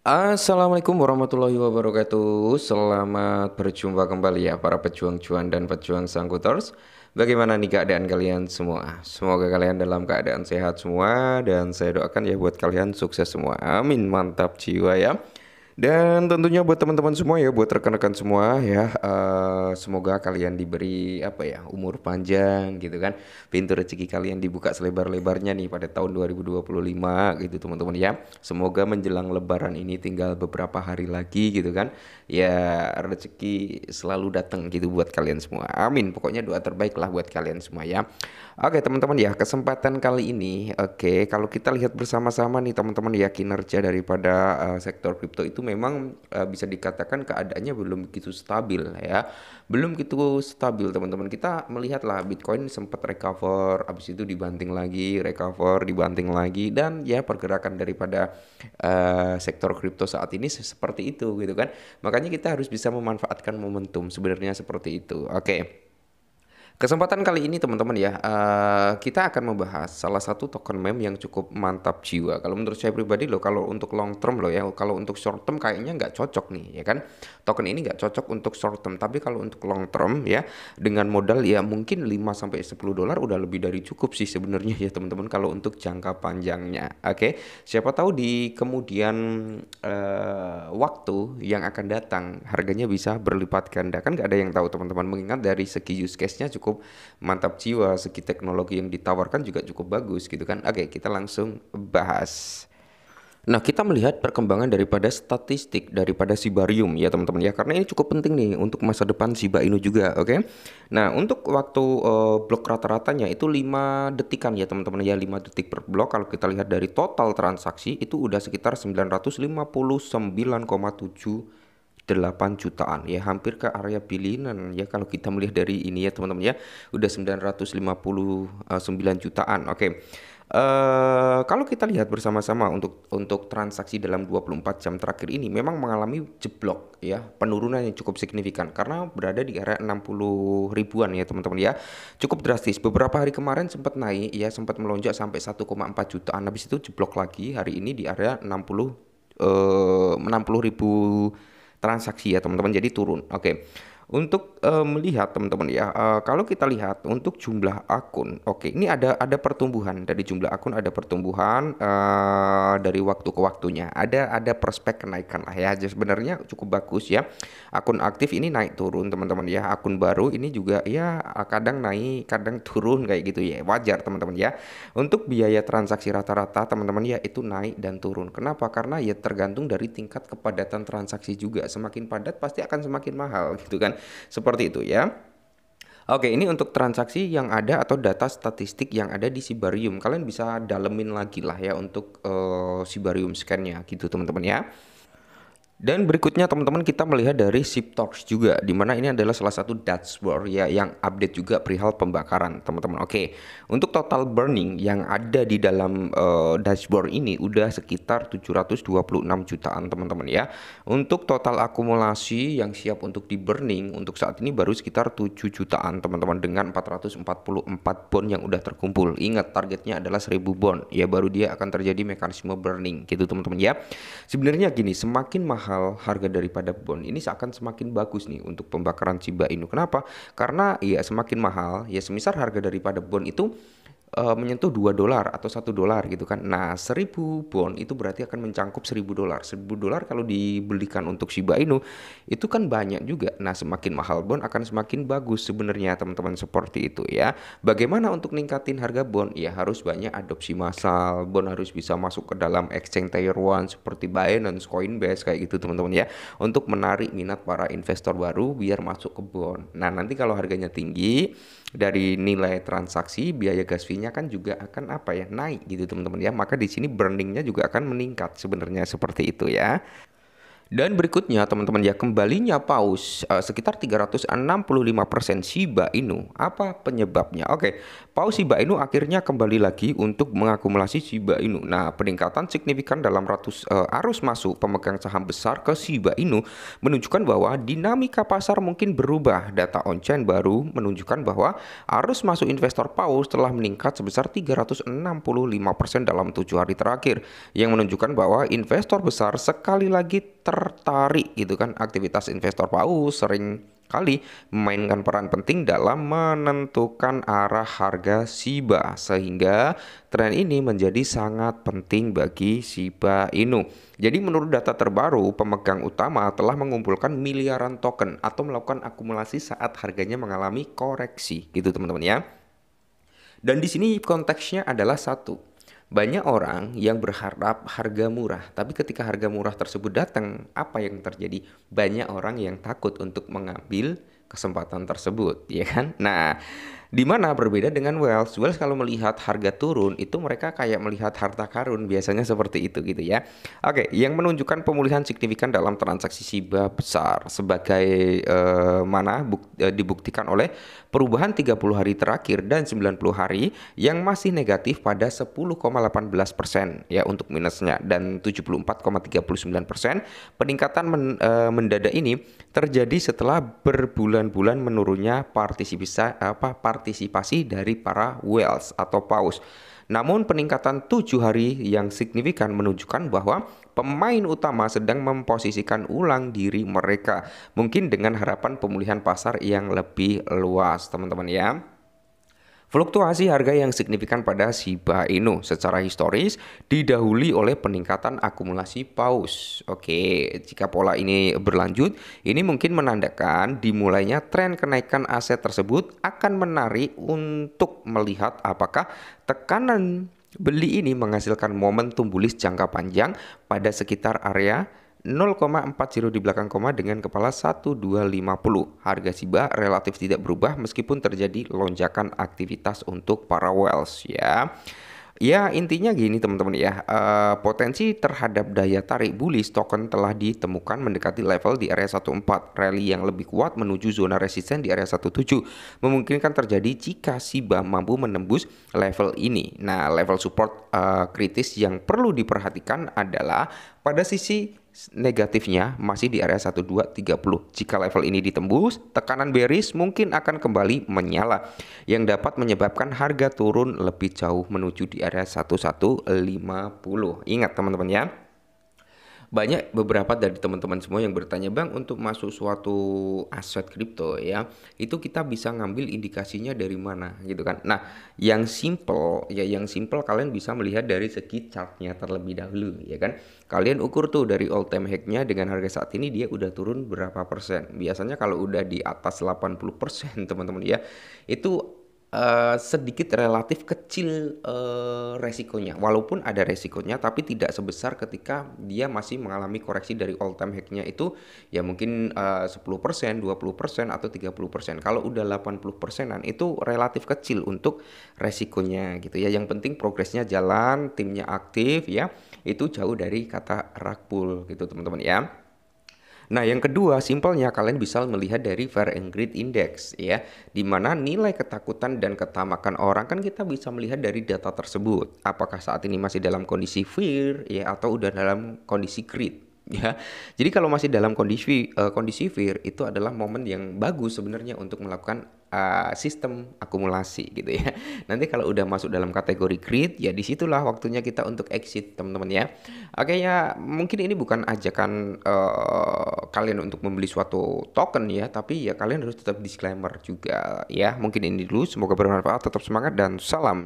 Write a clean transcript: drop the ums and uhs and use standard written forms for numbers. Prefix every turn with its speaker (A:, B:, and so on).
A: Assalamualaikum warahmatullahi wabarakatuh. Selamat berjumpa kembali ya para pejuang cuan dan pejuang sangkuters. Bagaimana nih keadaan kalian semua? Semoga kalian dalam keadaan sehat semua dan saya doakan ya buat kalian sukses semua. Amin, mantap jiwa ya. Dan tentunya buat teman-teman semua ya, buat rekan-rekan semua ya, semoga kalian diberi apa ya, umur panjang gitu kan, pintu rezeki kalian dibuka selebar-lebarnya nih pada tahun 2025 gitu teman-teman ya. Semoga menjelang Lebaran ini tinggal beberapa hari lagi gitu kan, ya rezeki selalu datang gitu buat kalian semua. Amin. Pokoknya doa terbaik lah buat kalian semua ya. Oke teman-teman ya, kesempatan kali ini, oke, kalau kita lihat bersama-sama nih teman-teman ya, kinerja daripada sektor kripto itu memang bisa dikatakan keadaannya belum begitu stabil ya. Belum begitu stabil teman-teman. Kita melihat lah Bitcoin sempat recover, habis itu dibanting lagi, recover, dibanting lagi, dan ya pergerakan daripada sektor kripto saat ini seperti itu gitu kan. Makanya kita harus bisa memanfaatkan momentum sebenarnya seperti itu. Oke. Kesempatan kali ini teman-teman ya, kita akan membahas salah satu token meme yang cukup mantap jiwa. Kalau menurut saya pribadi loh, kalau untuk long term loh ya, kalau untuk short term kayaknya nggak cocok nih, ya kan? Token ini nggak cocok untuk short term, tapi kalau untuk long term ya, dengan modal ya mungkin 5 sampai 10 dolar udah lebih dari cukup sih sebenarnya ya teman-teman kalau untuk jangka panjangnya. Oke, siapa tahu di kemudian waktu yang akan datang harganya bisa berlipat ganda, kan nggak ada yang tahu teman-teman, mengingat dari segi use case-nya cukup mantap jiwa, segi teknologi yang ditawarkan juga cukup bagus gitu kan. Oke, kita langsung bahas. Nah, kita melihat perkembangan daripada statistik daripada Shibarium ya teman-teman ya, karena ini cukup penting nih untuk masa depan Shiba Inu juga, oke. Nah, untuk waktu blok rata-ratanya itu 5 detikan ya teman-teman ya, 5 detik per blok. Kalau kita lihat dari total transaksi itu udah sekitar 959,78 jutaan ya, hampir ke area bilionan ya kalau kita melihat dari ini ya teman-teman ya, udah 959 jutaan. Oke. Kalau kita lihat bersama-sama untuk transaksi dalam 24 jam terakhir ini memang mengalami jeblok ya, penurunan yang cukup signifikan karena berada di area 60 ribuan ya teman-teman ya. Cukup drastis. Beberapa hari kemarin sempat naik ya, sempat melonjak sampai 1,4 jutaan. Habis itu jeblok lagi hari ini di area 60 ribu transaksi ya teman-teman, jadi turun. Oke. Untuk melihat teman-teman ya, kalau kita lihat untuk jumlah akun, oke, ini ada pertumbuhan dari jumlah akun, ada pertumbuhan dari waktu ke waktunya, ada prospek kenaikan lah ya. Jadi sebenarnya cukup bagus ya. Akun aktif ini naik turun teman-teman ya, akun baru ini juga ya kadang naik, kadang turun kayak gitu ya, wajar teman-teman ya. Untuk biaya transaksi rata-rata teman-teman ya itu naik dan turun. Kenapa? Karena ya tergantung dari tingkat kepadatan transaksi juga. Semakin padat pasti akan semakin mahal gitu kan. Seperti itu ya. Oke, ini untuk transaksi yang ada atau data statistik yang ada di Sibarium. Kalian bisa dalemin lagi lah ya untuk Sibarium scan-nya gitu teman-teman ya. Dan berikutnya teman-teman kita melihat dari ShipTorch juga, di mana ini adalah salah satu dashboard ya yang update juga perihal pembakaran teman-teman. Oke, untuk total burning yang ada di dalam dashboard ini udah sekitar 726 jutaan teman-teman ya. Untuk total akumulasi yang siap untuk di burning untuk saat ini baru sekitar 7 jutaan teman-teman, dengan 444 bond yang udah terkumpul. Ingat targetnya adalah 1000 bond ya, baru dia akan terjadi mekanisme burning gitu teman-teman ya. Sebenarnya gini, semakin mahal harga daripada bond ini akan semakin bagus nih untuk pembakaran Shiba Inu. Kenapa? Karena ya semakin mahal, ya semisal harga daripada bond itu menyentuh 2 dolar atau 1 dolar gitu kan. Nah, 1000 bond itu berarti akan mencangkup 1000 dolar. 1000 dolar kalau dibelikan untuk Shiba Inu itu kan banyak juga. Nah, semakin mahal bond akan semakin bagus sebenarnya teman-teman, seperti itu ya. Bagaimana untuk ningkatin harga bond? Ya harus banyak adopsi massal. Bond harus bisa masuk ke dalam exchange tier 1 seperti Binance, Coinbase kayak gitu teman-teman ya. Untuk menarik minat para investor baru biar masuk ke bond. Nah, nanti kalau harganya tinggi, dari nilai transaksi biaya gas fee-nya kan juga akan apa ya, naik gitu teman-teman ya, maka di sini burningnya juga akan meningkat sebenarnya, seperti itu ya. Dan berikutnya teman-teman ya, kembalinya paus sekitar 365% Shiba Inu. Apa penyebabnya? Oke, paus Shiba Inu akhirnya kembali lagi untuk mengakumulasi Shiba Inu. Nah, peningkatan signifikan dalam arus masuk pemegang saham besar ke Shiba Inu menunjukkan bahwa dinamika pasar mungkin berubah. Data on-chain baru menunjukkan bahwa arus masuk investor paus telah meningkat sebesar 365% dalam 7 hari terakhir, yang menunjukkan bahwa investor besar sekali lagi tertarik gitu kan. Aktivitas investor paus sering kali memainkan peran penting dalam menentukan arah harga Shiba, sehingga tren ini menjadi sangat penting bagi Shiba Inu. Jadi menurut data terbaru, pemegang utama telah mengumpulkan miliaran token atau melakukan akumulasi saat harganya mengalami koreksi gitu teman-teman ya. Dan di sini konteksnya adalah satu. Banyak orang yang berharap harga murah, tapi ketika harga murah tersebut datang, apa yang terjadi? Banyak orang yang takut untuk mengambil kesempatan tersebut, ya kan? Nah, di mana berbeda dengan Wells. Wells kalau melihat harga turun, itu mereka kayak melihat harta karun, biasanya seperti itu gitu ya. Oke, yang menunjukkan pemulihan signifikan dalam transaksi Shiba besar sebagai dibuktikan oleh perubahan 30 hari terakhir dan 90 hari yang masih negatif pada 10,18% ya untuk minusnya, dan 74,39%. Peningkatan mendadak ini terjadi setelah berbulan-bulan menurunnya partisipasi dari para whales atau paus. Namun peningkatan 7 hari yang signifikan menunjukkan bahwa pemain utama sedang memposisikan ulang diri mereka, mungkin dengan harapan pemulihan pasar yang lebih luas teman-teman ya. Fluktuasi harga yang signifikan pada Shiba Inu secara historis didahului oleh peningkatan akumulasi paus. Oke, jika pola ini berlanjut, ini mungkin menandakan dimulainya tren kenaikan aset tersebut akan menarik untuk melihat apakah tekanan beli ini menghasilkan momentum bullish jangka panjang pada sekitar area 0,40 di belakang koma dengan kepala 1250. Harga Shiba relatif tidak berubah meskipun terjadi lonjakan aktivitas untuk para whales ya. Ya intinya gini teman-teman ya, potensi terhadap daya tarik bullish token telah ditemukan mendekati level di area 14. Rally yang lebih kuat menuju zona resisten di area 17 memungkinkan terjadi jika Shiba mampu menembus level ini. Nah, level support kritis yang perlu diperhatikan adalah pada sisi negatifnya masih di area 1230. Jika level ini ditembus, tekanan bearish mungkin akan kembali menyala yang dapat menyebabkan harga turun lebih jauh menuju di area 1150. Ingat teman-teman ya. Banyak beberapa dari teman-teman semua yang bertanya, Bang, untuk masuk suatu aset kripto ya, itu kita bisa ngambil indikasinya dari mana gitu kan. Nah, yang simple kalian bisa melihat dari segi chartnya terlebih dahulu ya kan. Kalian ukur tuh dari all time high-nya dengan harga saat ini dia udah turun berapa persen. Biasanya kalau udah di atas 80% teman-teman ya, itu sedikit relatif kecil resikonya, walaupun ada resikonya tapi tidak sebesar ketika dia masih mengalami koreksi dari all time high-nya itu ya mungkin 10%, 20% atau 30%. Kalau udah 80%-an itu relatif kecil untuk resikonya gitu ya. Yang penting progresnya jalan, timnya aktif ya, itu jauh dari kata rug pull gitu teman-teman ya. Nah, yang kedua, simpelnya kalian bisa melihat dari Fear and Greed Index ya, di mana nilai ketakutan dan ketamakan orang kan kita bisa melihat dari data tersebut. Apakah saat ini masih dalam kondisi fear ya atau udah dalam kondisi greed ya. Jadi kalau masih dalam kondisi fear itu adalah momen yang bagus sebenarnya untuk melakukan sistem akumulasi gitu ya. Nanti kalau udah masuk dalam kategori greed ya disitulah waktunya kita untuk exit teman-teman ya. Oke ya, mungkin ini bukan ajakan kalian untuk membeli suatu token ya, tapi ya kalian harus tetap disclaimer juga ya. Mungkin ini dulu, semoga bermanfaat, tetap semangat dan salam.